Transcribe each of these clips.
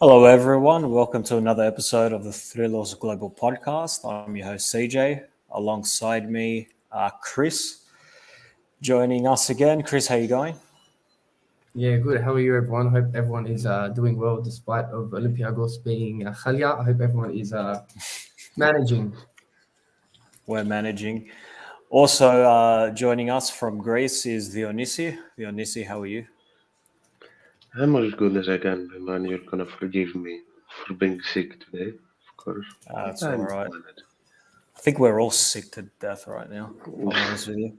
Hello, everyone. Welcome to another episode of the Thrillos Global Podcast. I'm your host, CJ. Alongside me, Chris, joining us again. Chris, how you going? Yeah, good. How are you, everyone? Hope everyone is doing well despite of Olympiakos being Khalia. I hope everyone is managing. We're managing. Also joining us from Greece is Dionysi. Dionysi, how are you? I'm as good as I can be, man. You're gonna forgive me for being sick today, of course. That's all I'm right. managed. I think we're all sick to death right now, if I'm honest with you.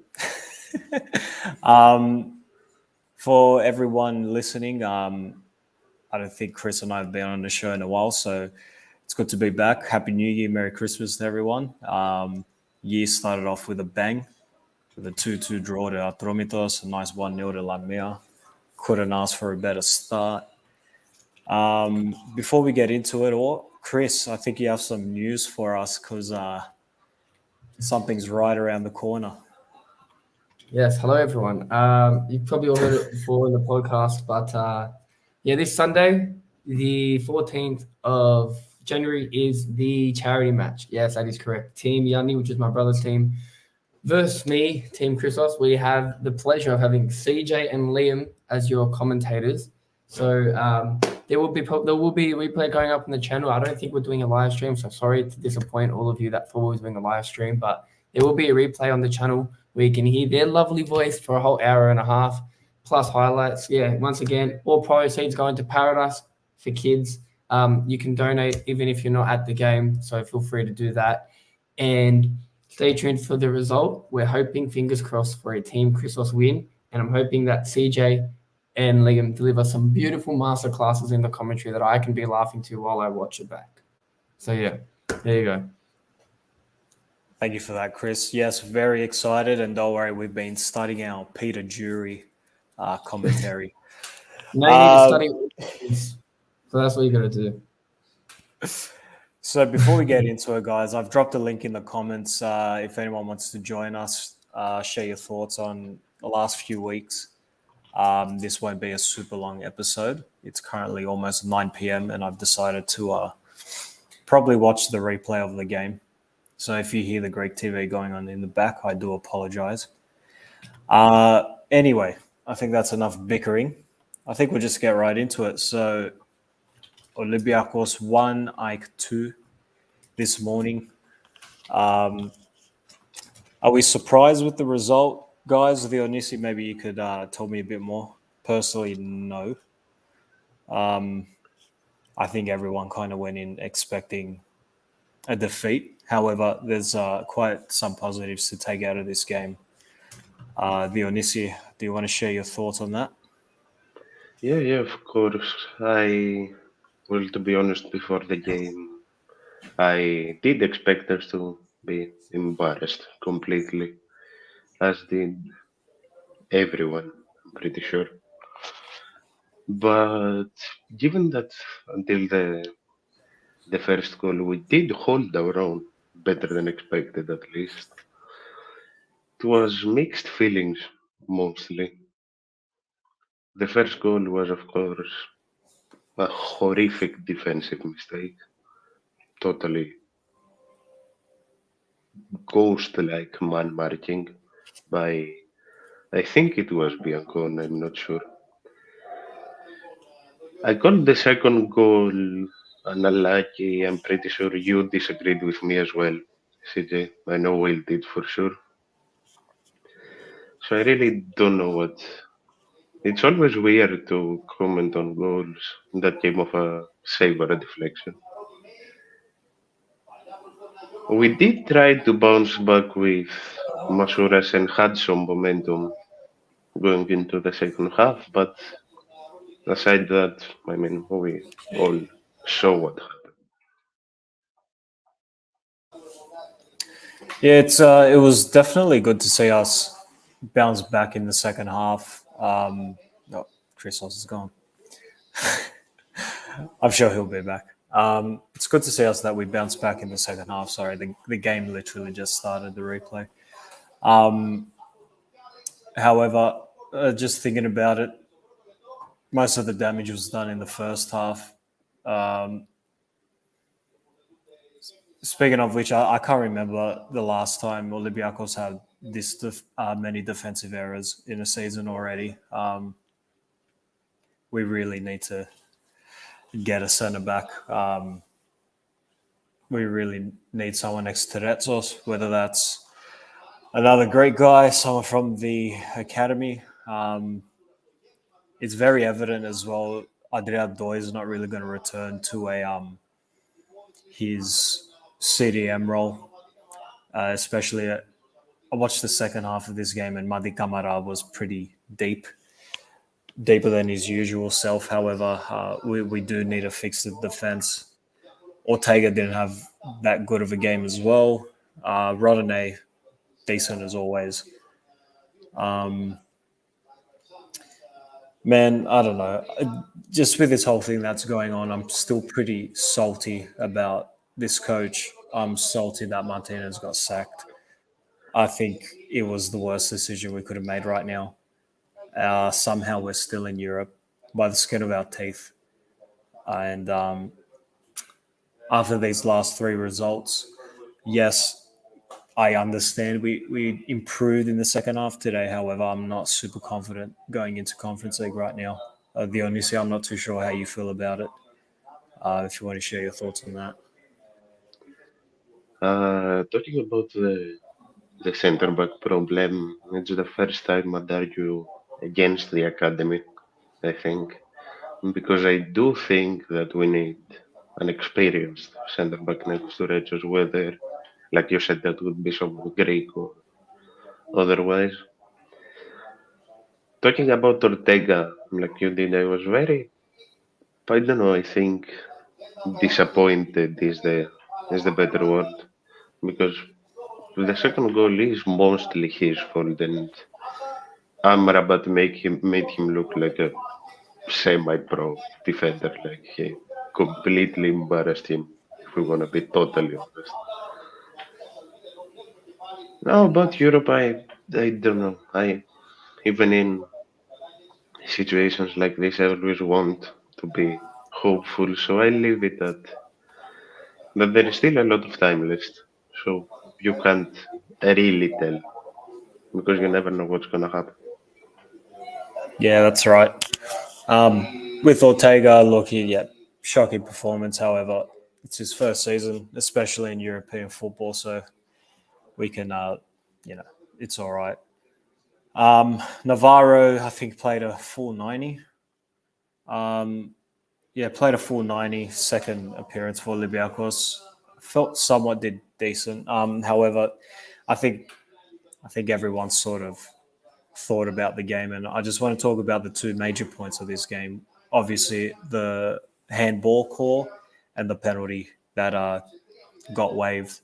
For everyone listening, I don't think Chris and I have been on the show in a while, so it's good to be back. Happy New Year, Merry Christmas to everyone. Year started off with a bang, with a 2-2 draw to Atromitos, a nice 1-0 to Lamia. Couldn't ask for a better start. Before we get into it all, Chris, I think you have some news for us because something's right around the corner. Yes, hello, everyone. You've probably all heard it before in the podcast, but this Sunday, the 14th of January, is the charity match. Yes, that is correct. Team Yanni, which is my brother's team, versus me, Team Christos. We have the pleasure of having CJ and Liam as your commentators. So there will be a replay going up on the channel. I don't think we're doing a live stream, so sorry to disappoint all of you that thought we was doing a live stream, but there will be a replay on the channel where you can hear their lovely voice for a whole hour and a half, plus highlights. Yeah, once again, all proceeds going to Paradise for kids. You can donate even if you're not at the game, so feel free to do that. And stay tuned for the result. We're hoping, fingers crossed, for a Team Christos win, and I'm hoping that CJ and Liam deliver some beautiful master classes in the commentary that I can be laughing to while I watch it back. So yeah, there you go. Thank you for that, Chris. Yes, very excited. And don't worry, we've been studying our Peter Jury commentary. Now you need to study, so that's what you got to do. So before we get into it, guys, I've dropped a link in the comments. If anyone wants to join us, share your thoughts on the last few weeks. This won't be a super long episode. It's currently almost 9 p.m. and I've decided to probably watch the replay of the game. So if you hear the Greek TV going on in the back, I do apologize. Anyway, I think that's enough bickering. I think we'll just get right into it. So Olympiakos 1, AEK 2 this morning. Are we surprised with the result, guys? Dionysi, maybe you could tell me a bit more. Personally, no. I think everyone kind of went in expecting a defeat. However, there's quite some positives to take out of this game. Dionysi, do you want to share your thoughts on that? Yeah, of course. To be honest, before the game, I did expect us to be embarrassed completely, as did everyone, I'm pretty sure. But given that until the first goal, we did hold our own better than expected, at least. It was mixed feelings mostly. The first goal was, of course, a horrific defensive mistake. Totally ghost like man marking by, I think it was Biancon, I'm not sure. I called the second goal unlucky. I'm pretty sure you disagreed with me as well, CJ. I know Will did for sure. So I really don't know what. It's always weird to comment on goals that came off a save or a deflection. We did try to bounce back with Masuras and had some momentum going into the second half, but aside that, I mean, we all saw what happened. Yeah, it was definitely good to see us bounce back in the second half. Christos is gone. I'm sure he'll be back. It's good to see us that we bounced back in the second half. Sorry, the game literally just started, the replay. However, just thinking about it, most of the damage was done in the first half. Um, Speaking of which, I can't remember the last time Olympiakos had this many defensive errors in a season already. We really need to get a centre back. We really need someone next to Retsos, whether that's another great guy, someone from the academy. It's very evident as well. Adrian Doi is not really going to return to his CDM role, especially. I watched the second half of this game, and Madi Kamara was pretty deeper than his usual self. However, we do need to fix the defense. Ortega didn't have that good of a game as well. Rodinei, decent as always. Man, I don't know. Just with this whole thing that's going on, I'm still pretty salty about this coach. I'm salty that Martinez got sacked. I think it was the worst decision we could have made right now. Somehow we're still in Europe by the skin of our teeth. And after these last three results, yes, I understand we improved in the second half today. However, I'm not super confident going into Conference League right now. Dionysia, I'm not too sure how you feel about it. If you want to share your thoughts on that. Talking about the centre back problem, it's the first time I'd argue against the academy, I think, because I do think that we need an experienced centre back next to Regis, whether, like you said, that would be someone Greek or otherwise. Talking about Ortega, like you did, I was very, I don't know, I think disappointed is the better word, because the second goal is mostly his fault, and Amrabat made him look like a semi-pro defender. Like he completely embarrassed him. If we want to be totally honest. Now about Europe, I don't know. I even in situations like this, I always want to be hopeful. So I leave it at that there is still a lot of time left. So you can't really tell because you never know what's gonna happen. Yeah, that's right. With Ortega, look, yeah, shocking performance. However, it's his first season, especially in European football, so we can, it's all right. Navarro, I think, played a full 90. Yeah, played a full 90, second appearance for Olympiakos. Felt somewhat did decent. However, I think everyone sort of thought about the game, and I just want to talk about the two major points of this game. Obviously, the handball call and the penalty that got waived.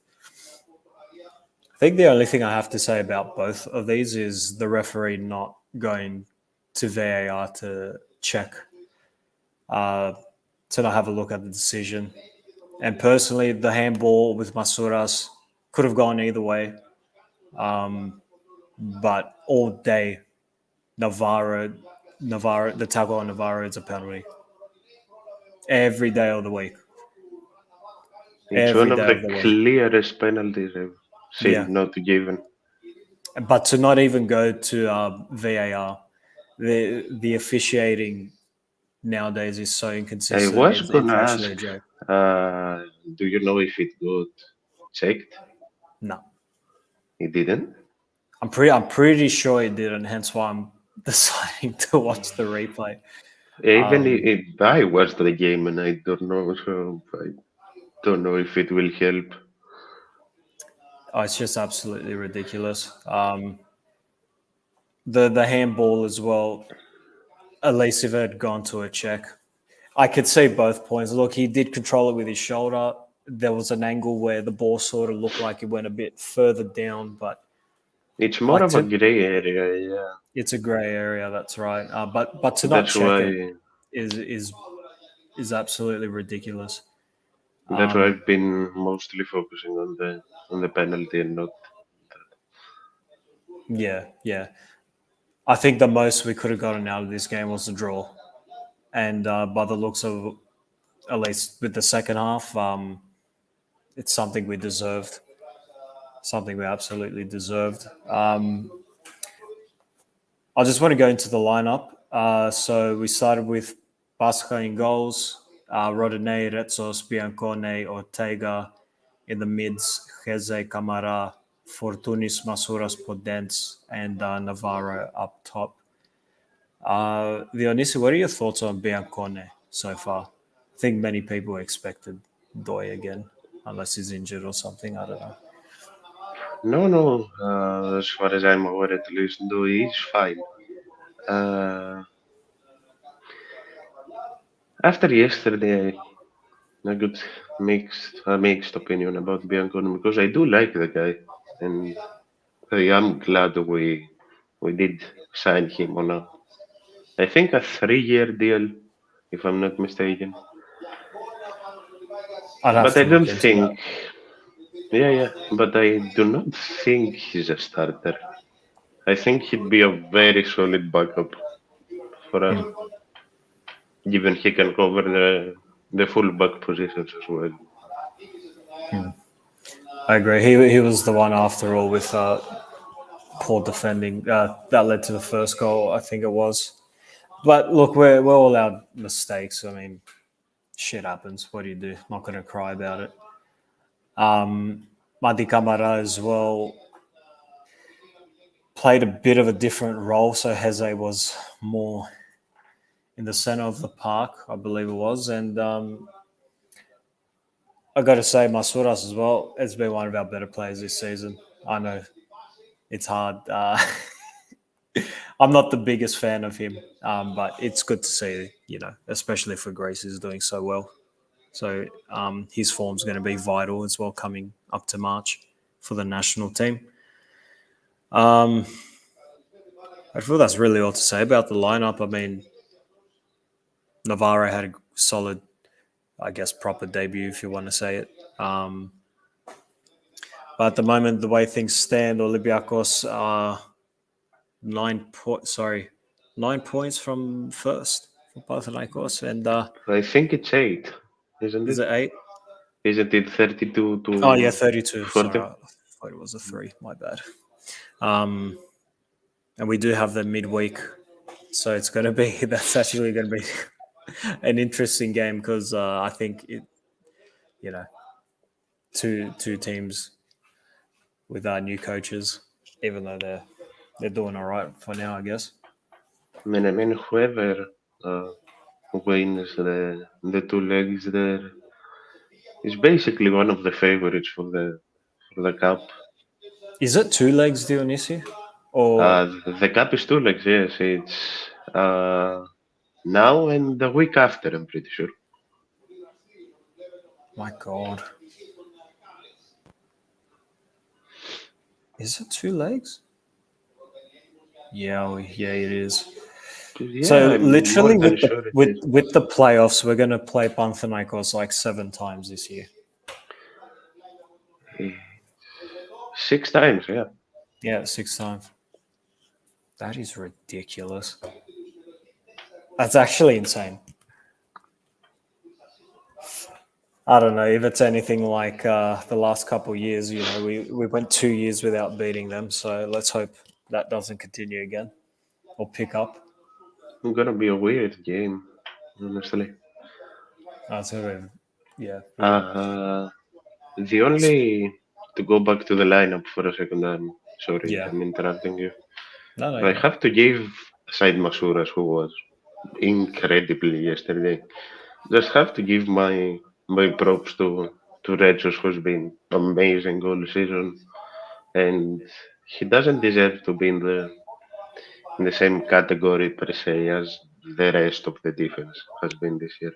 I think the only thing I have to say about both of these is the referee not going to VAR to check, to not have a look at the decision. And personally, the handball with Masuras could have gone either way. But all day, Navarro, the tackle on Navarro is a penalty. Every day of the week. It's one Every of day of the the week. clearest penalties I've Yeah. seen not given. But to not even go to VAR, the officiating nowadays is so I inconsistent. was It's gonna actually ask, a joke. do you know if it got checked? No, It didn't. I'm pretty sure it didn't. Hence why I'm deciding to watch the replay. Even Um, if I watched the game and I don't know, so I don't know if it will help. it's just absolutely ridiculous. The handball as well. At least if it had gone to a check, I could see both points. Look, he did control it with his shoulder. There was an angle where the ball sort of looked like it went a bit further down, but It's more like of a grey area, yeah. it's a grey area. That's right. But to not That's check it why is absolutely ridiculous. that's why I've been mostly focusing on the penalty and not. Yeah, yeah. I think the most we could have gotten out of this game was a draw, and by the looks of at least with the second half. It's something we deserved, something we absolutely deserved. I just want to go into the lineup. So we started with Pasca in goals, Rodinei, Retsos, Biancone, Ortega in the mids, Jeze, Camara, Fortunis, Masuras, Podence, and Navarro up top. Dionisi, what are your thoughts on Biancone so far? I think many people expected Doi again, unless he's injured or something. I don't know. No. As far as I'm aware, at least, though he's fine. Uh, After yesterday, I got a mixed opinion about Bianconi because I do like the guy, and I am glad we did sign him on I think a 3-year deal, if I'm not mistaken. I'd have But I to look don't into that. think, yeah. But I do not think he's a starter. I think he'd be a very solid backup for us, given he can cover the full back positions as well. I agree. He was the one after all with poor defending that led to the first goal. I think it was. But look, we're all our mistakes. I mean, shit happens. What do you do? Not going to cry about it. Madi Camara as well played a bit of a different role. So Heze was more in the center of the park, I believe it was. And I got to say, Masuras as well has been one of our better players this season. I know it's hard. I'm not the biggest fan of him, but it's good to see, especially for Greece, is doing so well. So his form's going to be vital as well coming up to March for the national team. I feel that's really all to say about the lineup. I mean, Navarro had a solid, I guess, proper debut, if you want to say it. But at the moment, the way things stand, Olympiakos are 9 points from first for Panathinaikos, and I think it's 8, isn't is it? it 8? Isn't it 32 Oh yeah, to 32. Sorry, 40? I thought it was a 3. My bad. And we do have the midweek, so it's going to be that's actually going to be an interesting game because I think you know, two teams with our new coaches, even though they're doing all right for now, I guess. I mean, whoever uh, wins the two legs there is basically one of the favorites for the cup. Is it 2 legs, Dionisi? Or The cup is 2 legs, yes. It's now and the week after, I'm pretty sure. my God, is it 2 legs? Yeah, it is. Yeah, So I'm more literally, than with the sure it with is. with the playoffs, we're going to play Panathinaikos like 7 times this year. 6 times, yeah. Yeah, 6 times. That is ridiculous. That's actually insane. I don't know if it's anything like the last couple of years. We went 2 years without beating them, so let's hope that doesn't continue again or pick up. It's gonna be a weird game, honestly. That's really weird. Uh, the only to go back to the lineup for a second, I'm sorry, Yeah, I'm interrupting you. no, I yeah, have to give aside Masuras, who was incredible yesterday. Just have to give my props to Regis, who's been amazing all season, and he doesn't deserve to be in the same category per se as the rest of the defense has been this year.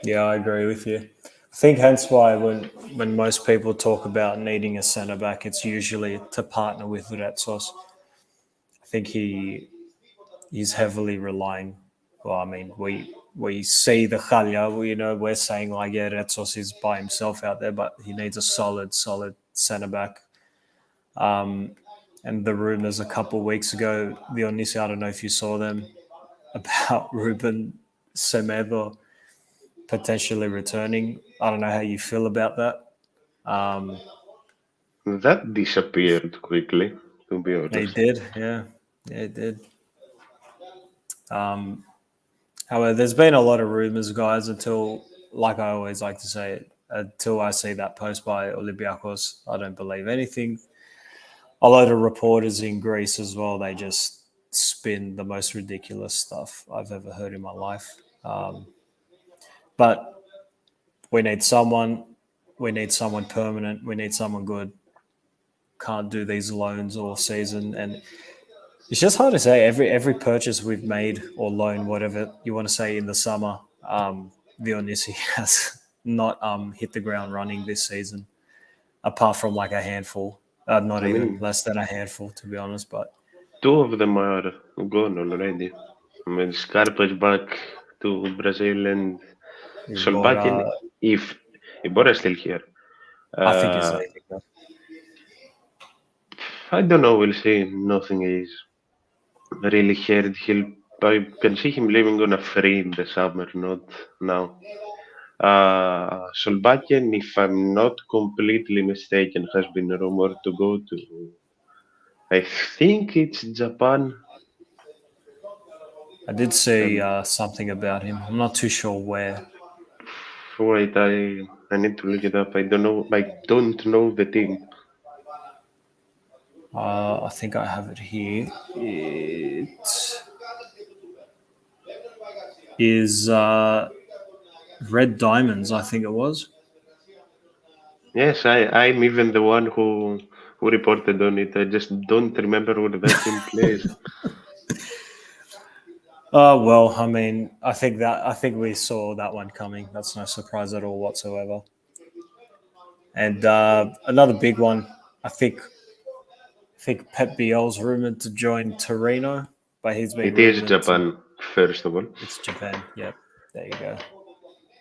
yeah. I agree with you. I think hence why when most people talk about needing a centre back, it's usually to partner with Retsos. I think he's heavily relying. Well, I mean, we see the Khalya. We're saying like, yeah, Retsos is by himself out there, but he needs a solid centre back. And the rumors a couple of weeks ago, Dionisi, I don't know if you saw them about Ruben Semedo potentially returning. I don't know how you feel about that. That disappeared quickly, to be He honest. did, yeah, it did. However, there's been a lot of rumors, guys, until, like I always like to say, until I see that post by Olympiakos, I don't believe anything. A lot of reporters in Greece as well, they just spin the most ridiculous stuff I've ever heard in my life. But we need someone. We need someone permanent. We need someone good. Can't do these loans all season, and it's just hard to say. Every purchase we've made or loan, whatever you want to say, in the summer, Vionisi has not hit the ground running this season, apart from like a handful, not I even mean, less than a handful, to be honest. But two of them are gone already. I mean, Scarpa's back to Brazil, and Solbakken, Ibora, if Ibora's still here. I think he's Uh, leaving. Though. I don't know. We'll see. Nothing is really heard. I can see him living on a free in the summer, not now. Solbakken, if I'm not completely mistaken, has been rumored to go to. I think it's Japan. I did see Um, something about him. I'm not too sure where. Wait, I need to look it up. I don't know. I don't know the team. I think I have it here. It is Red Diamonds, I think it was. Yes, I'm even the one who reported on it. I just don't remember where that team plays. Well, I mean, I think we saw that one coming. That's no surprise at all whatsoever. And another big one, I think Pep Biel's rumored to join Torino, but he's been It is rumored to. Japan, first of all. It's Japan. Yep, there you go.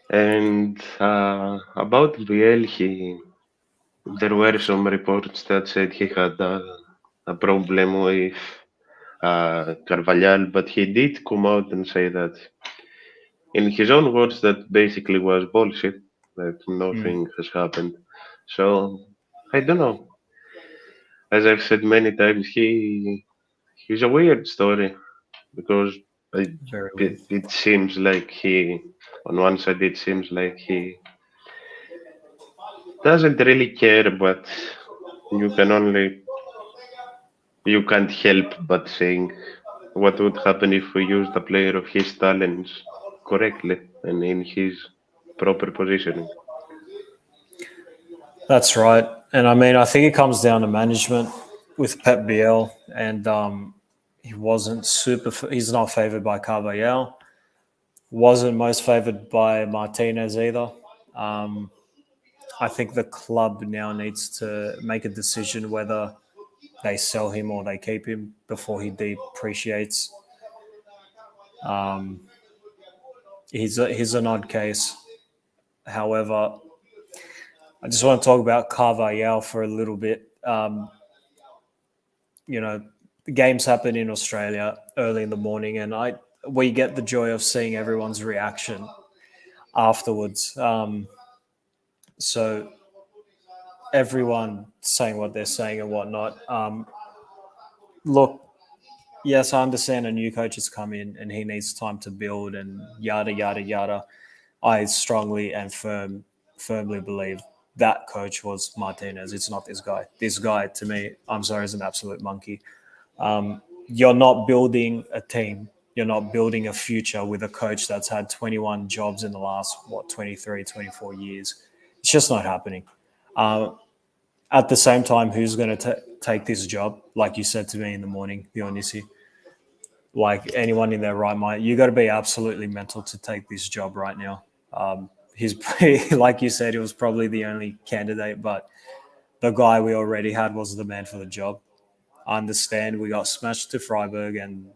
And about Biel, there were some reports that said he had a problem with Carvalhal, but he did come out and say that, in his own words, that basically was bullshit, that Mm, nothing has happened. So, I don't know. As I've said many times, he's a weird story because it, very weird. it seems like on one side, it seems like he doesn't really care, but you can only you can't help but saying what would happen if we used a player of his talents correctly and in his proper positioning. That's right. And I mean, I think it comes down to management with Pep Biel, and he wasn't super. He's not favoured by Carvalhal. Wasn't most favoured by Martinez either. Um, I think the club now needs to make a decision whether they sell him or they keep him before he depreciates. Um, he's an odd case. However, I just want to talk about Carvalhal for a little bit. You know, the games happen in Australia early in the morning, and we get the joy of seeing everyone's reaction afterwards. So everyone saying what they're saying and whatnot. Look, yes, I understand a new coach has come in and he needs time to build and yada yada yada. I strongly and firmly believe that coach was Martinez. It's not this guy. This guy, to me, I'm sorry, is an absolute monkey. You're not building a team. You're not building a future with a coach that's had 21 jobs in the last, 23, 24 years. It's just not happening. At the same time, who's going to take this job? Like you said to me in the morning, Dionisi, like anyone in their right mind, you got to be absolutely mental to take this job right now. He's, like you said, he was probably the only candidate, but the guy we already had was the man for the job. I understand we got smashed to Freiburg and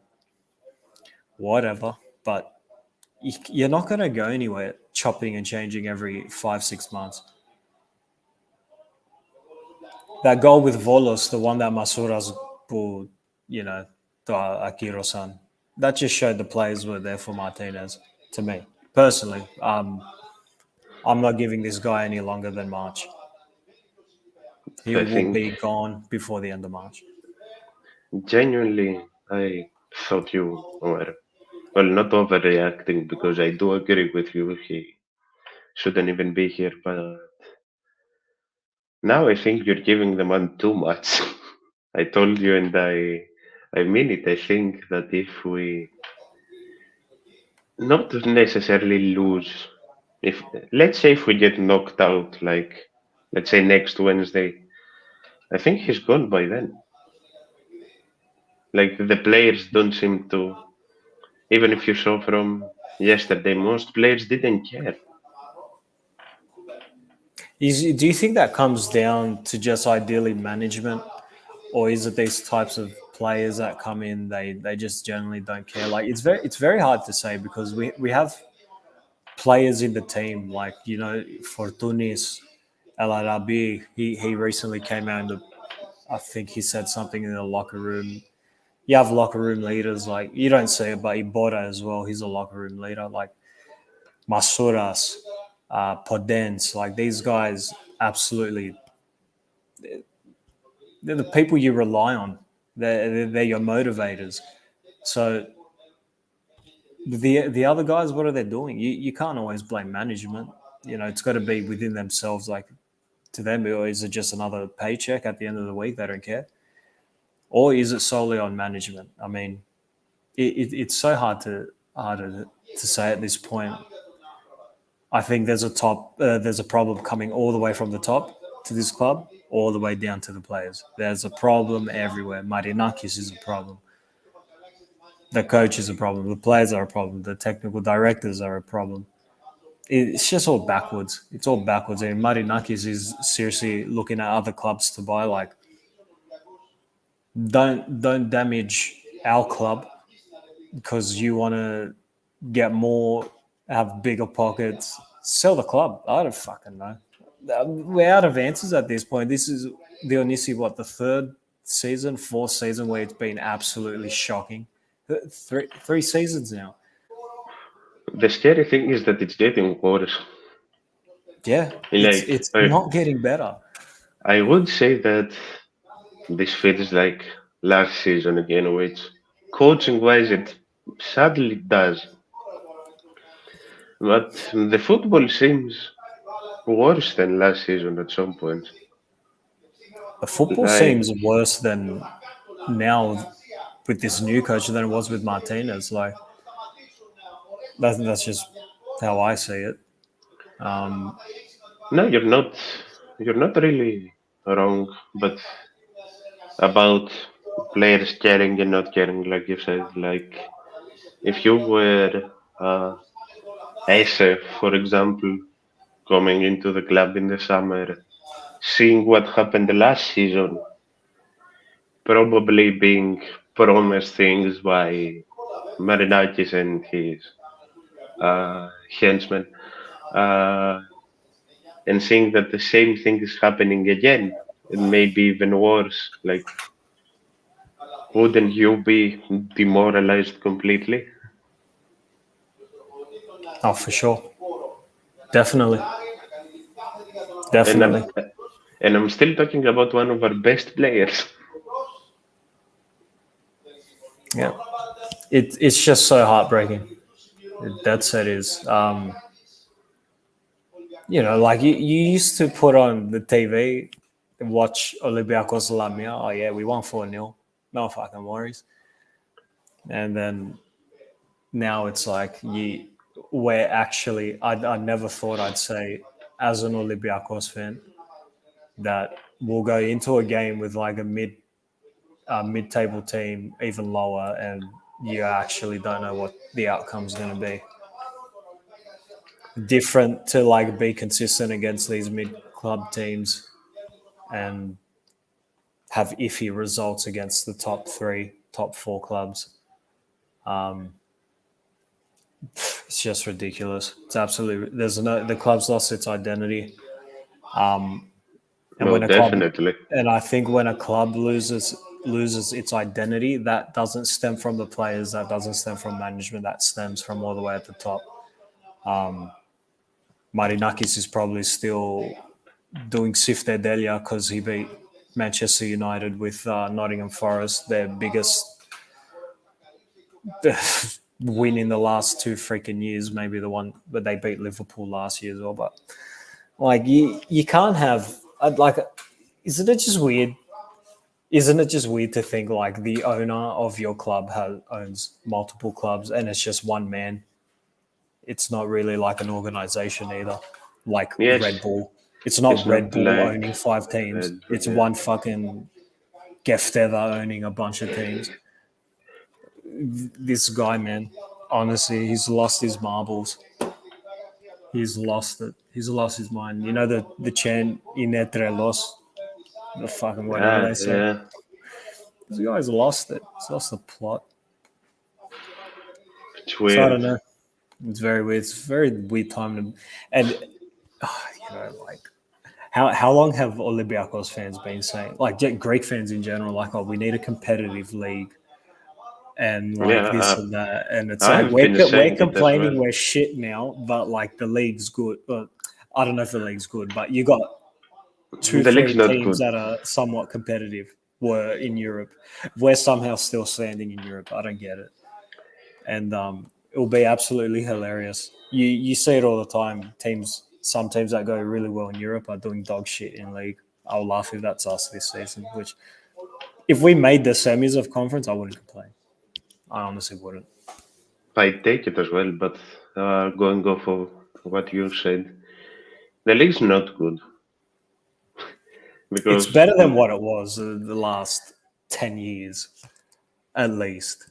whatever, but you're not going to go anywhere chopping and changing every 5, 6 months. That goal with Volos, the one that Masuras pulled, you know, to Akiro-san, that just showed the players were there for Martinez, to me, personally. I'm not giving this guy any longer than March. He I will think be gone before the end of March. genuinely, I thought you were, well, not overreacting because I do agree with you. He shouldn't even be here, but now I think you're giving the man too much. I told you, and I mean it. I think that if we not necessarily lose, if let's say if we get knocked out, like let's say next Wednesday, I think he's gone by then. Like the players don't seem to, even if you saw from yesterday, most players didn't care. Do you think that comes down to just ideally management, or is it these types of players that come in? They just generally don't care. Like it's very hard to say because we have players in the team like Fortunis, El Arabi. He recently came out and I think he said something in the locker room. You have locker room leaders like you don't see it, but Ibora as well. He's a locker room leader. Like Masuras, Podence, like these guys, absolutely, they're the people you rely on. They're your motivators. So the other guys, what are they doing? You can't always blame management. It's got to be within themselves. Like to them, or is it just another paycheck at the end of the week? They don't care, or is it solely on management? I mean, it's so hard to say at this point. I think there's a problem coming all the way from the top to this club, all the way down to the players. There's a problem everywhere. Marinakis is a problem. The coach is a problem. The players are a problem. The technical directors are a problem. It's just all backwards. It's all backwards. And Marinakis is seriously looking at other clubs to buy. Like, don't damage our club because you want to get more, have bigger pockets, sell the club. I don't fucking know. We're out of answers at this point. This is Dionisi, what, the third season, fourth season where it's been absolutely shocking. Three seasons now. The scary thing is that it's getting worse. Yeah, Like it's not getting better. I would say that this feels like last season again, which coaching wise it sadly does. But the football seems worse than last season at some point. The football Like seems worse than now with this new coach than it was with Martinez. Like that's just how I see it. Um, no, you're not really wrong, but about players caring and not caring, like you said, like if you were Ase, for example, coming into the club in the summer, seeing what happened last season, probably being promised things by Marinakis and his henchmen, uh, and seeing that the same thing is happening again, and maybe even worse, like wouldn't you be demoralized completely? oh, for sure, definitely, And definitely. I'm still talking about one of our best players. Yeah, it's just so heartbreaking. That's it is. Like you used to put on the TV and watch Olympiakos Lamia. Oh yeah, we won 4-0. No fucking worries. And then now it's like we're actually. I never thought I'd say as an Olympiakos fan that we'll go into a game with like a mid-table team, even lower, and you actually don't know what the outcome's going to be. Different to like be consistent against these mid-club teams and have iffy results against the top three, top four clubs. It's just ridiculous. It's absolutely the club's lost its identity. And No, when a club definitely. and I think when a club loses its identity, that doesn't stem from the players, that doesn't stem from management, that stems from all the way at the top. Marinakis is probably still doing Sifte Delia because he beat Manchester United with Nottingham Forest, their biggest win in the last 2 freaking years. Maybe the one, but they beat Liverpool last year as well. But like you can't have like, isn't it just weird? Isn't it just weird to think like the owner of your club owns multiple clubs and it's just one man? It's not really like an organization either, like Yes, Red Bull. It's not Red not Bull like owning 5 teams. Bull, It's yeah. one fucking Gefteva owning a bunch of teams. This guy, man, honestly, he's lost his marbles. He's lost it. He's lost his mind. You know the chant "Inetre los," the fucking whatever they say. Yeah. This guy's lost it. He's lost the plot. It's So I weird. don't know. It's very weird. It's a very weird time and like how long have Olympiakos fans been saying, like Greek fans in general, like, oh, we need a competitive league and like Yeah, this and that, and it's like I've been saying we're it as complaining well. we're shit now, but like the league's good. But I don't know if the league's good, but you got The league's 3 not teams good. that are somewhat competitive were in Europe. We're somehow still standing in Europe. I don't get it. And it'll be absolutely hilarious. You see it all the time. Some teams that go really well in Europe are doing dog shit in league. I'll laugh if that's us this season. Which, if we made the semis of conference, I wouldn't complain. I honestly wouldn't. I take it as well, but going off of what you said, the league's not good It's because better than what it was the last 10 years, at least.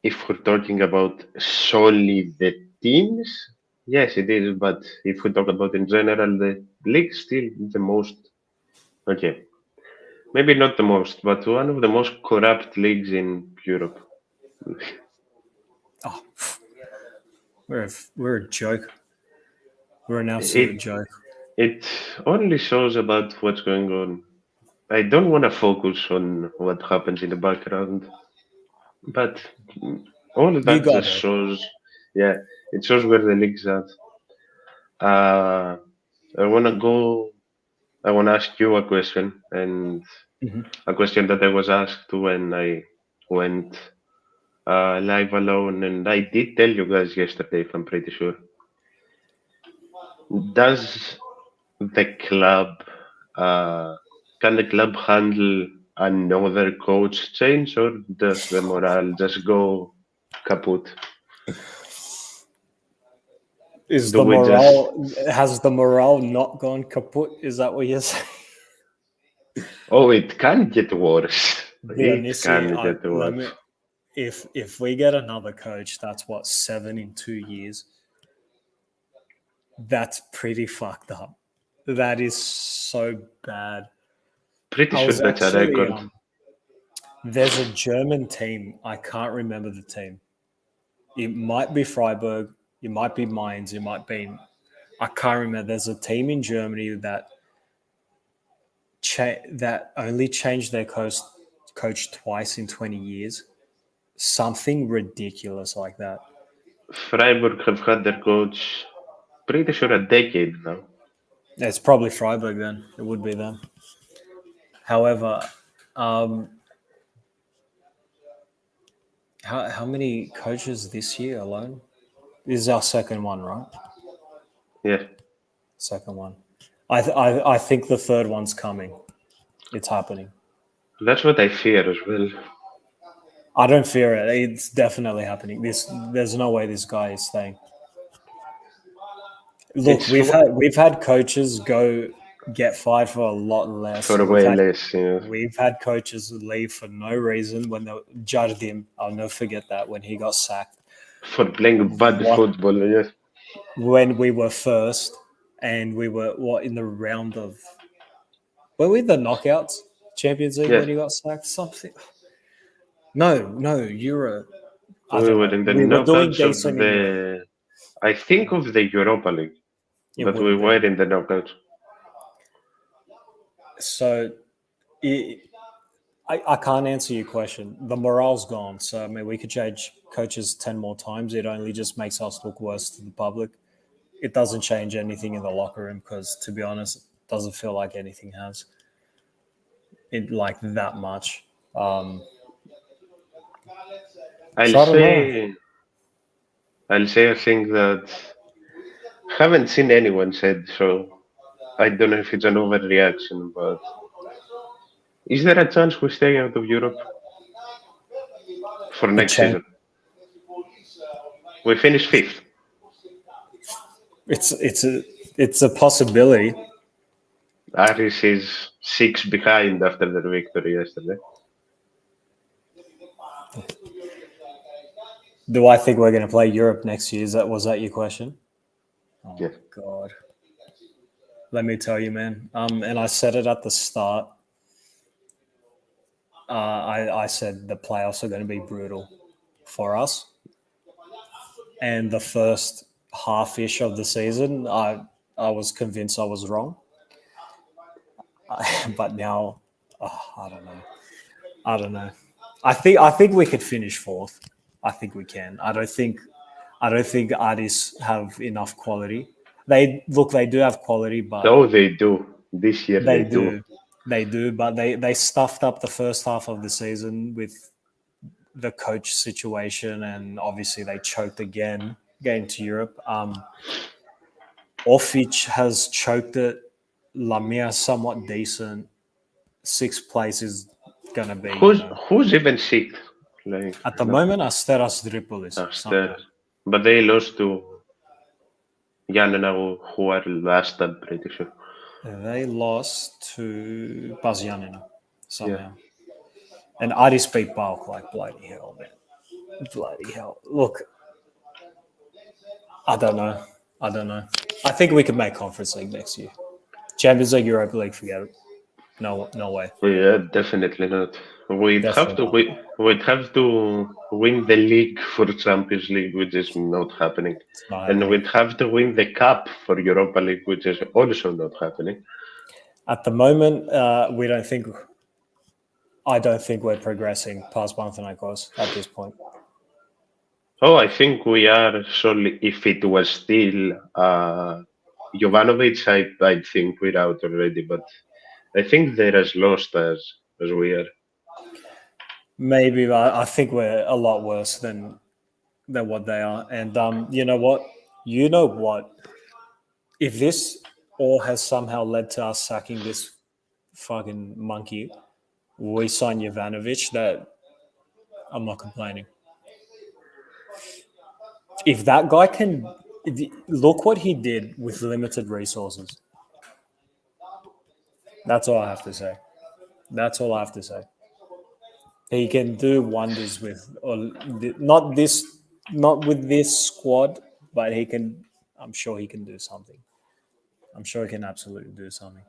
if we're talking about solely the teams, yes, it is. But if we talk about in general, the league's still the most. Okay, maybe not the most, but one of the most corrupt leagues in Europe. Oh, we're a joke. We're an absolute It joke. it only shows about what's going on. I don't want to focus on what happens in the background, but all of You that got just it. shows, yeah, it shows where the league's at. Uh, I want to go, I want to ask you a question, and Mhm. a question that I was asked when I went live alone, and I did tell you guys yesterday, if I'm pretty sure. Does the club, uh, can the club handle another coach change, or does the morale just go kaput? Do we just? Has the morale not gone kaput? Is that what you're saying? Oh, it can get worse. It Honestly, can get let worse. me. If we get another coach, that's what 7 in 2 years. That's pretty fucked up. That is so bad. Pretty I sure was that's a actually record. there's a German team. I can't remember the team. It might be Freiburg. It might be Mainz. It might be. I can't remember. There's a team in Germany that that only changed their coach twice in 20 years. Something ridiculous like that. Freiburg have had their coach pretty sure a decade now. It's probably Freiburg then. It would be them. However, um, how many coaches this year alone? This is our second one, right? Yeah, Second one. I think the third one's coming. It's happening. that's what I fear as well. I don't fear it. It's definitely happening. There's no way this guy is staying. Look, It's we've had coaches go get fired for a lot less. for way less, you know, We've had coaches leave for no reason. When the Jardim, I'll never forget that when he got sacked. for playing bad What football. Yes, when we were first and we were in the round of were we the knockouts Champions League yeah. when he got sacked? Something. No, Euro. I We don't were know. in the We were doing knockouts of decent in Euro. the, I think of the Europa League, It but would we have were been. in the knockouts. So I can't answer your question. The morale's gone. So, I mean, we could change coaches 10 more times. It only just makes us look worse to the public. it doesn't change anything in the locker room because, to be honest, it doesn't feel like anything has it like that much. I'll So I don't know. say, I'll say, I think that haven't seen anyone said so. I don't know if it's an overreaction, but is there a chance we stay out of Europe for A next change. season? We finish fifth. It's a possibility. Aris is 6 behind after their victory yesterday. Do I think we're going to play Europe next year? Was that your question? Oh Yeah. God. Let me tell you, man. And I said it at the start. I said the playoffs are going to be brutal for us. And the first half-ish of the season, I was convinced I was wrong. But now, I don't know. I think we could finish fourth. I think we can. I don't think Addis have enough quality. They do have quality, but Oh, they do. This year they they do. do. But they stuffed up the first half of the season with the coach situation, and obviously they choked again getting to Europe. Orfic has choked it. Lamia somewhat decent. Sixth place is gonna be Who's even sixth? Like at the no, moment Asteras Tripolis Aster. somehow. But they lost to Yanina, who are last, I'm pretty sure. They lost to Bazianina somehow. Yeah. And Addis beat Balk like bloody hell, man. Bloody hell. Look, I don't know. I think we could make Conference League next year. Champions League, Europa League, forget it. No way. Yeah, definitely not. We'd have to Definitely we'd have to win the league for Champions League, which is not happening. it's not And happening. we'd have to win the cup for Europa League, which is also not happening. At the moment, I don't think we're progressing past Panathinaikos at this point. Oh, I think we are solely. If it was still Jovanovic, I think we're out already. But I think they're as lost as we are. Maybe, but I think we're a lot worse than what they are. And you know what? If this all has somehow led to us sacking this fucking monkey, we sign Jovanovic, that I'm not complaining. If that guy can look what he did with limited resources. That's all I have to say. He can do wonders with not with this squad, but I'm sure he can do something. I'm sure he can absolutely do something.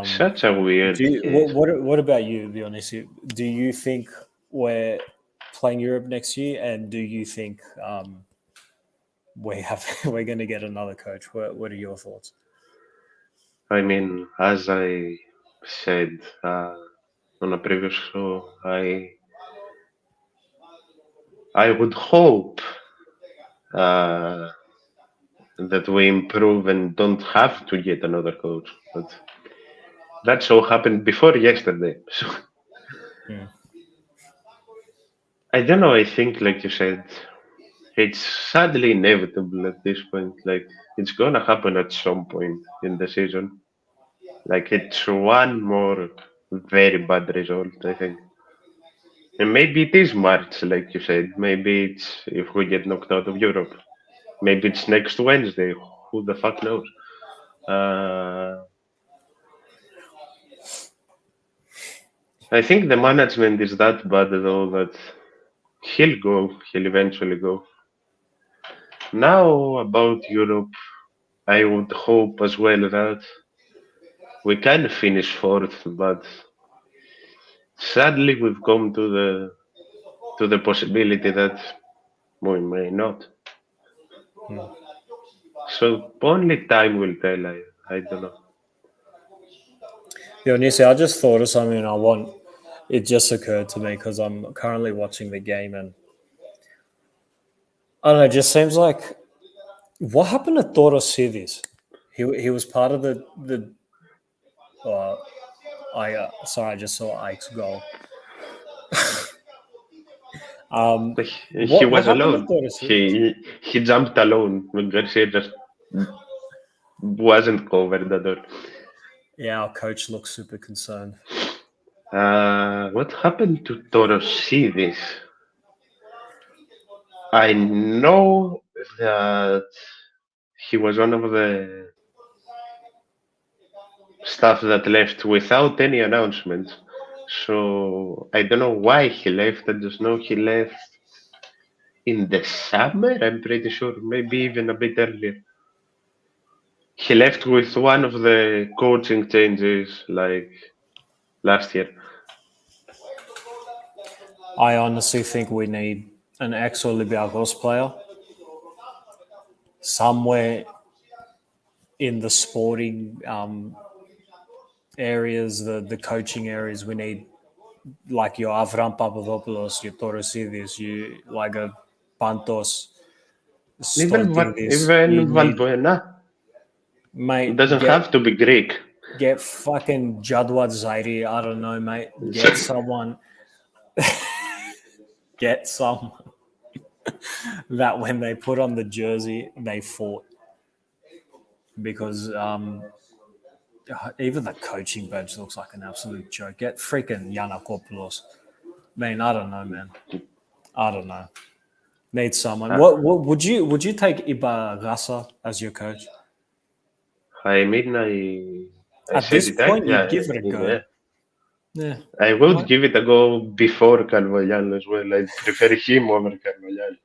Such a weird case. What about you, Dionisio? Do you think we're playing Europe next year, and do you think we're going to get another coach? What are your thoughts? I mean, as I said on a previous show, I would hope that we improve and don't have to get another coach. But that so happened before yesterday. So I don't know. I think, like you said, it's sadly inevitable at this point. Like it's gonna happen at some point in the season. Like it's one more very bad result, I think. And maybe it is March, like you said. Maybe it's if we get knocked out of Europe. Maybe it's next Wednesday. Who the fuck knows? I think the management is that bad though that he'll go. He'll eventually go. Now about Europe, I would hope as well that we can finish fourth, but sadly we've come to the possibility that we may not. So only time will tell. I don't know. Dionisio, I just thought of something it just occurred to me because I'm currently watching the game, and I don't know, it just seems like What happened to Torosivis? He was part of the. Sorry, I just saw Ike's goal. He What was happened to alone. Torosivis? He jumped alone when Garcia just wasn't covered at all. Yeah, our coach looks super concerned. What happened to Torosidis? I know that he was one of the staff that left without any announcement. So I don't know why he left. I just know he left in the summer. I'm pretty sure, maybe even a bit earlier. He left with one of the coaching changes, like last year. I honestly think we need an ex-Olympiakos player somewhere in the sporting areas, the coaching areas. We need like your Avram Papadopoulos, your Torosidis, you like a Pantos starting this. You Even need, Valbuena mate, doesn't have to be Greek. get fucking Jadwat Zairi. I don't know, mate. Get someone. Get someone that when they put on the jersey, they fought. Because even the coaching bench looks like an absolute joke. Get freaking Yanakopoulos. Man, I don't know, man. I don't know. Need someone. Uh, What would you take Ibarasa as your coach? I mean, I At said this it point, earlier. you'd give it a go. Yeah. Yeah. I would Right? give it a go before Carvalhal as well. I prefer him over Carvalhal.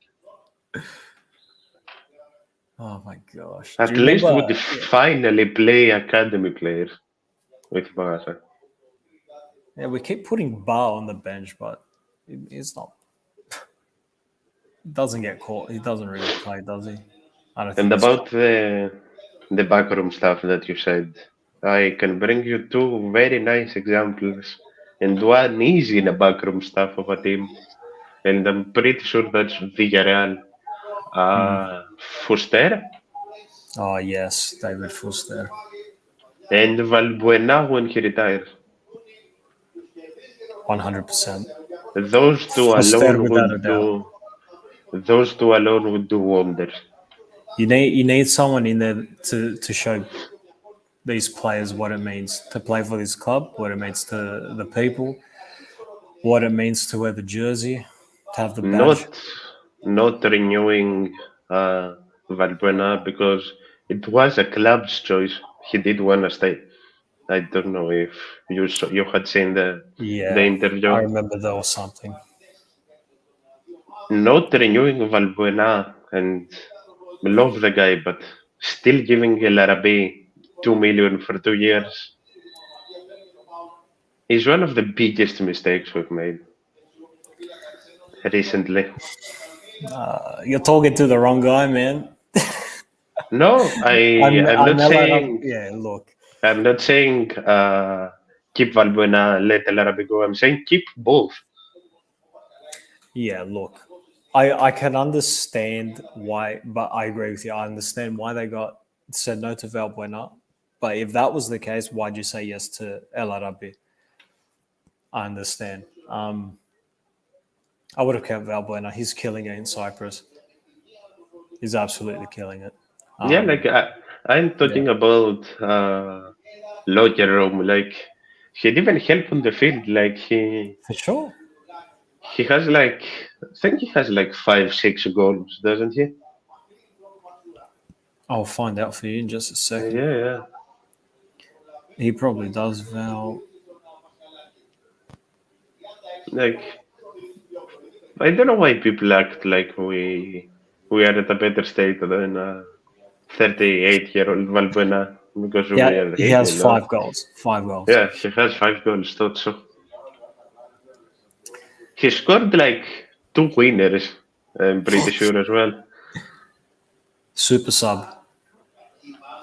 Oh my gosh. Do At you least remember? would finally play academy players with Barca. Yeah, we keep putting Bar on the bench, but it's not. Doesn't get caught. He doesn't really play, does he? I don't think And he's. about the backroom stuff that you said, I can bring you two very nice examples and one easy in the backroom stuff of a team. And I'm pretty sure that's Villarreal. Uh, Fuster Oh yes, David Fuster. and Valbuena when he retires. 100%. Those two Fuster alone without a would doubt. do. Those two alone would do wonders. You need someone in there to show these players what it means to play for this club, what it means to the people, what it means to wear the jersey, to have the badge. Not renewing Valbuena because it was a club's choice. He did want to stay. I don't know if you had seen the Yeah, I interview. remember there was something. Not renewing Valbuena and love the guy, but still giving El Arabi 2 million for 2 years is one of the biggest mistakes we've made recently. You're talking to the wrong guy, man. No, I'm I'm not LRF. saying Yeah, look. I'm not saying keep Valbuena, let El Arabi go. I'm saying keep both. Yeah, look. I can understand why, but I agree with you. I understand why they got said no to Valbuena. But if that was the case, why'd you say yes to El Arabi? I understand. I would have kept Valbuena. He's killing it in Cyprus. He's absolutely killing it. Yeah, like I'm Yeah, talking about locker room. Like he'd even help on the field. Like for sure. he has like I think he has like 5, 6 goals, doesn't he? I'll find out for you in just a second. Yeah. He probably does, Val. Like I don't know why people act like we are at a better state than 38-year-old Valbuena because we Yeah, are he has really not. 5 goals. 5 goals. Yeah, he has 5 goals. Thought so. He scored like 2 winners. I'm pretty sure as well. Super sub.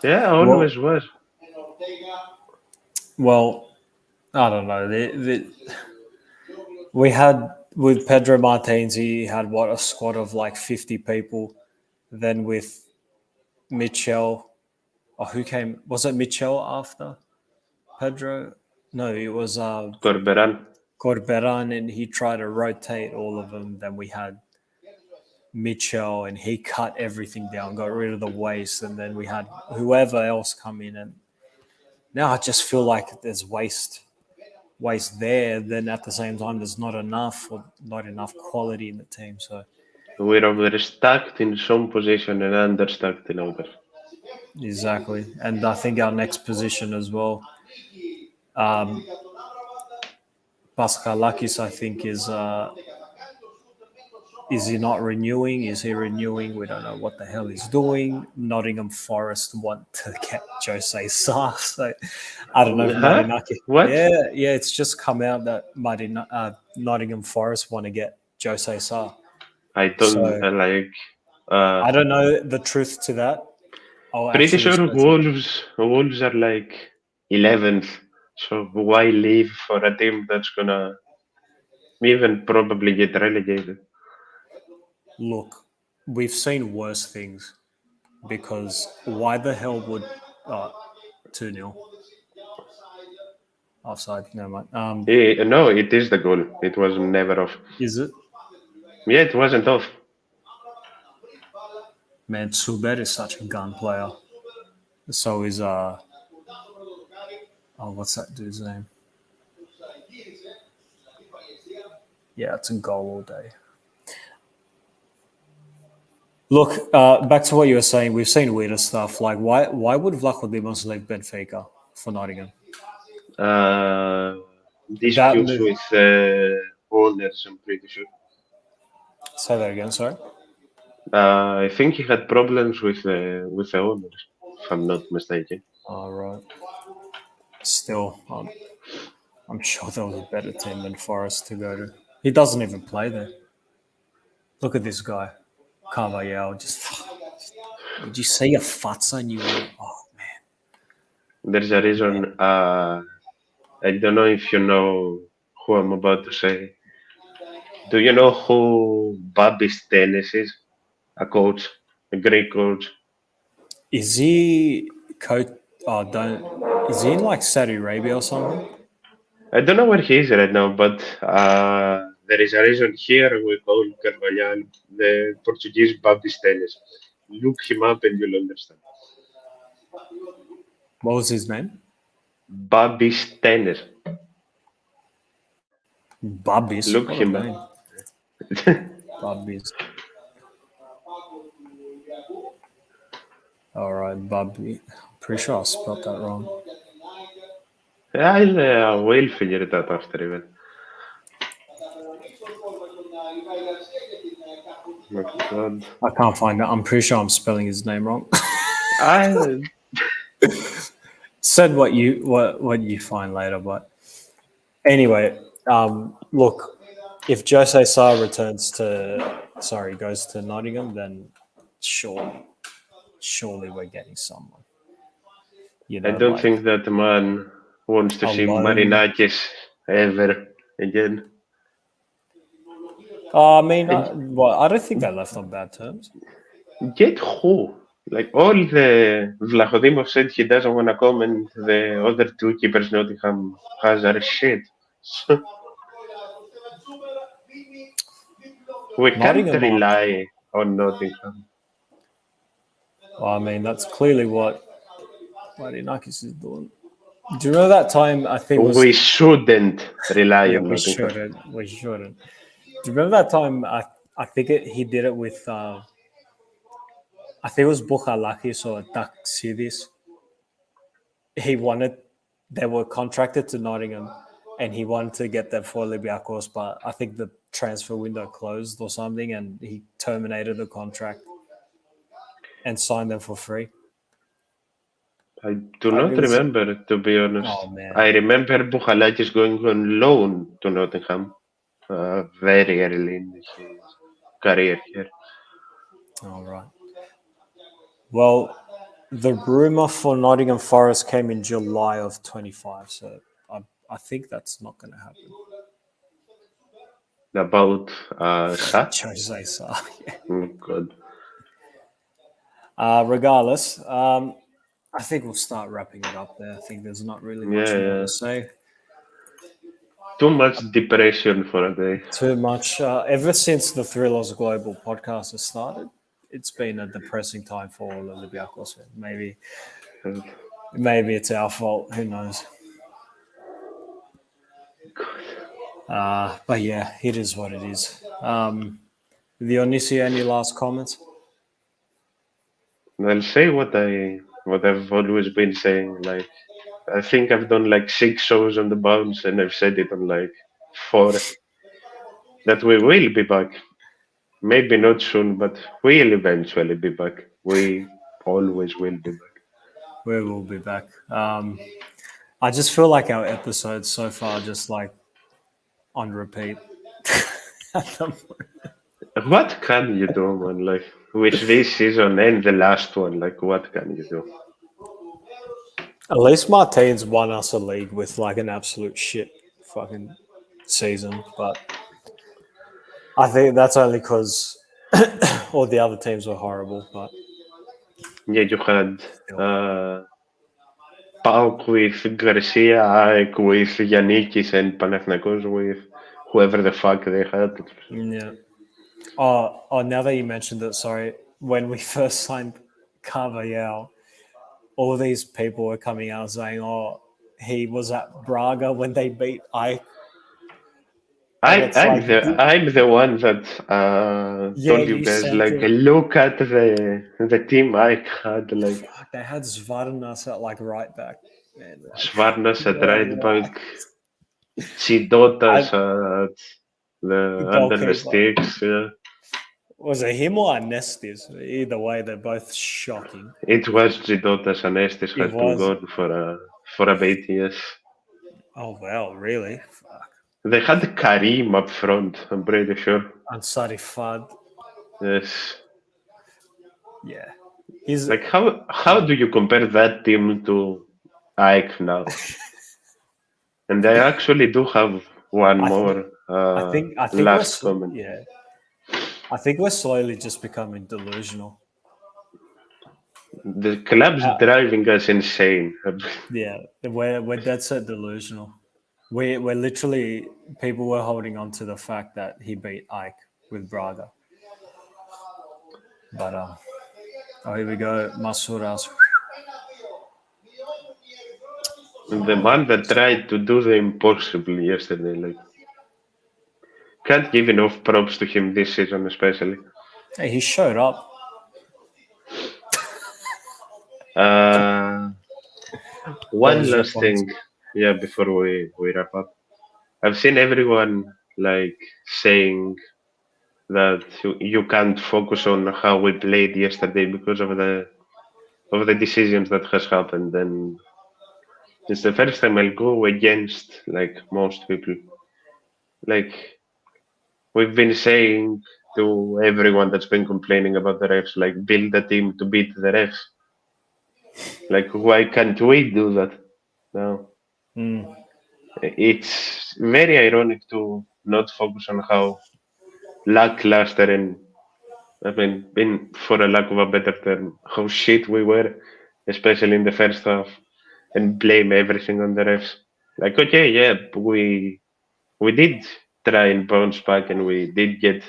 Yeah, Well, always was. well, I don't know. We had with Pedro Martins, he had what a squad of like 50 people. Then with Mitchell. Oh, who came? Was it Mitchell after Pedro? No, it was Corberan. Corberan, and he tried to rotate all of them. Then we had Mitchell, and he cut everything down, got rid of the waste, and then we had whoever else come in. And now I just feel like there's waste there. Then at the same time, there's not enough quality in the team. So We're overstacked in some position and understacked in others. exactly, and I think our next position as well. Paskalakis, I think, is he not renewing? Is he renewing? We don't know what the hell he's doing. Nottingham Forest want to get Jose Sarr. So I don't know if Marinaki. What? Yeah, it's just come out that Nottingham Forest want to get Jose Sarr. I don't I don't know the truth to that. Pretty sure Wolves are like 11th. So why leave for a team that's gonna even probably get relegated? Look, we've seen worse things. Because why the hell would 2-0 offside? Never mind. No, it is the goal. It was never off. Is it? Yeah, it wasn't off. Man, Subert is such a gun player. So is what's that dude's name? Yeah, it's a goal all day. Look, back to what you were saying. We've seen weirder stuff. Like, why would Vlaco Dimos leave Benfica for Nottingham? Disputes with owners, I'm pretty sure. Say that again, sorry. I think he had problems with the owners, if I'm not mistaken. All right. Still, I'm sure there was a better team than Forest to go to. He doesn't even play there. Look at this guy, Carvajal. Did you see a futz on you? Oh man. There's a reason. I don't know if you know who I'm about to say. Do you know who Babis Tennis is? A coach, a great coach. Is he coach? Is he in like Saudi Arabia or something? I don't know where he is right now, but there is a reason here we call Carvalhal the Portuguese Babis Tennis. Look him up and you'll understand. What was his name? Babis Tennis. Babis. Look him up. Babis. All right, Bobby. Pretty sure I spelled that wrong. I will figure it out after even. Oh my God. I can't find it. I'm pretty sure I'm spelling his name wrong. Said what you find later, but anyway, look, if Jose Sarr goes to Nottingham, then surely we're getting someone. You know, I don't think that man wants to see Marinakis ever again. I mean, I don't think they left on bad terms. Get who? Like all the Vlachodimov said he doesn't want to come, and the other two keepers Nottingham has are shit. We can't rely on Nottingham. Well, I mean, that's clearly what Marinakis is doing. Do you remember that time? I think we shouldn't rely on we Nottingham. We shouldn't. Do you remember that time? I think he did it with. I think it was Bukhalakis or Taxidis. They were contracted to Nottingham, and he wanted to get them for Olympiakos, but I think the transfer window closed or something, and he terminated the contract and signed them for free. I do not remember, to be honest. Oh, man. I remember Bukhalakis going on loan to Nottingham very early in his career here. All right. Well, the rumor for Nottingham Forest came in July of 25, so I think that's not going to happen. About Jose Sarr. Oh, God. Regardless, I think we'll start wrapping it up there. I think there's not really much Yeah, more yeah. to say. Too much depression for a day. Too much. Ever since the Thrillers Global podcast has started, it's been a depressing time for all Olympiakos. Maybe it's our fault. Who knows? But yeah, it is what it is. Dionysi, any last comments? I'll say what I've always been saying. Like I think I've done like 6 shows on the bounce, and I've said it on like 4 that we will be back. Maybe not soon, but we'll eventually be back. We always will be back. We will be back. I just feel like our episodes so far just like on repeat. What can you do, man? Like with this season and the last one, like what can you do? At least Martinez won us a league with like an absolute shit fucking season, but I think that's only because all the other teams were horrible. But Yeah, you had still, Pauk with Garcia, AEK with Yannikis, and Panathinaikos with whoever the fuck they had. yeah. Oh, now that you mentioned it, sorry. When we first signed Carvajal, all these people were coming out saying, "Oh, he was at Braga when they beat Ike." And it's like, I'm the one that yeah, told you you guys sent like it. look at the team I had like They had Svarnas at like right back, man. Like, Svarnas at right what? back, Chidotas I, at the under the goalkeeper. sticks. Yeah. Was it him or Anestis? Either way, they're both shocking. It was Chidotas and Estes It had to was. go for a bit. Yes, Oh well, really? Fuck. they had Karim up front. I'm pretty sure. Ansari Fad. Yes. Yeah. He's Like how do you compare that team to Ike now? And I actually do have one I more think I think last comment. yeah. I think we're slowly just becoming delusional. The club's driving us insane. Yeah, we're dead set delusional. We're literally people were holding on to the fact that he beat Ike with Braga. But oh, here we go, Masuras. The man that tried to do the impossible yesterday, like can't give enough props to him this season, especially. Hey, he showed up. One your last thing, yeah, before we wrap up. I've seen everyone like saying that you can't focus on how we played yesterday because of the decisions that has happened. And it's the first time I'll go against like most people. Like we've been saying to everyone that's been complaining about the refs, like build a team to beat the refs. Like why can't we do that now? It's very ironic to not focus on how lackluster and I mean, for a lack of a better term, how shit we were, especially in the first half, and blame everything on the refs. Like, okay, yeah, we did try and bounce back, and we did get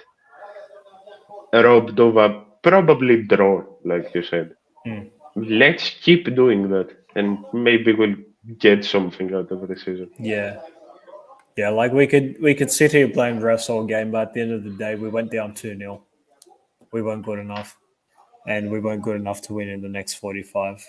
robbed of a probably draw, like you said. Let's keep doing that, and maybe we'll get something out of the season. Yeah. Yeah, like we could sit here blame refs all game, but at the end of the day, we went down 2-0. We weren't good enough, and we weren't good enough to win in the next 45.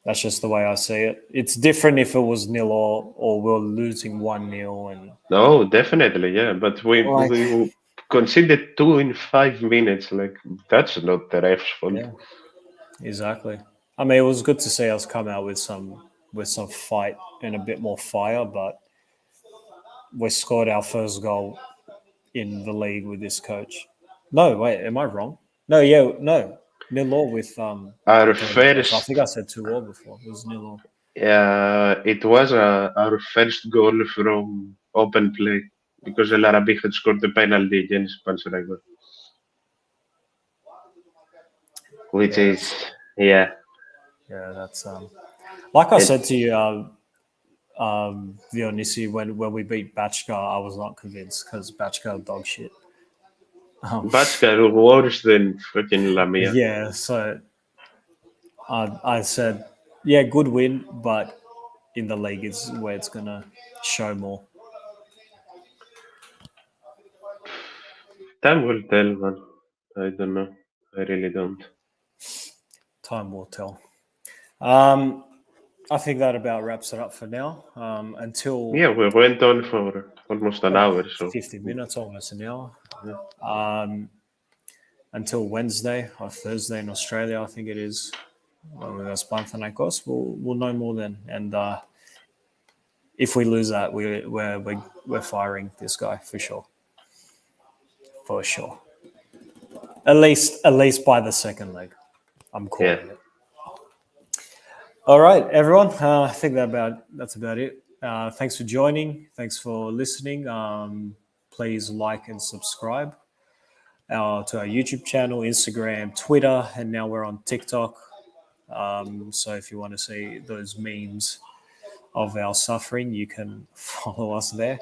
That's just the way I see it. It's different if it was 0 or we're losing 1-0 and No, definitely, yeah, but we conceded 2 in 5 minutes. Like that's not the refs' fault. yeah, exactly. I mean, it was good to see us come out with some fight and a bit more fire, but we scored our first goal in the league with this coach. No, wait, am I wrong? No, yeah, no. 0 with Our I think first, I said 2-0 before. It was 0. it was our first goal from open play because El Arabi had scored the penalty against Panathinaikos. which Yeah, is yeah. that's like I And said to you, Dionisi, when we beat Bachka, I was not convinced because Bachka dog shit. Batska are worse than freaking Lamia. Yeah, so I said, yeah, good win, but in the league is where it's gonna show more. Time will tell, man. I don't know. I really don't. Time will tell. I think that about wraps it up for now. Until Yeah, we went on for almost an hour, so 50 minutes, almost an hour. yeah. Until Wednesday or Thursday in Australia, I think it is. When we go Olympiakos, we'll know more then. And if we lose that, we're firing this guy for sure. For sure. At least by the second leg. I'm calling it. All right, everyone. I think that's about it. Thanks for joining. Thanks for listening. Please like and subscribe to our YouTube channel, Instagram, Twitter, and now we're on TikTok. So if you want to see those memes of our suffering, you can follow us there.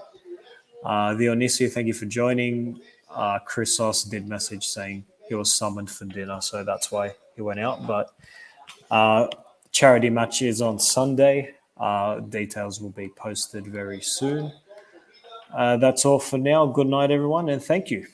Dionysius, thank you for joining. Chrysos did message saying he was summoned for dinner, so that's why he went out. But charity match is on Sunday. Details will be posted very soon. That's all for now. Good night, everyone, and thank you.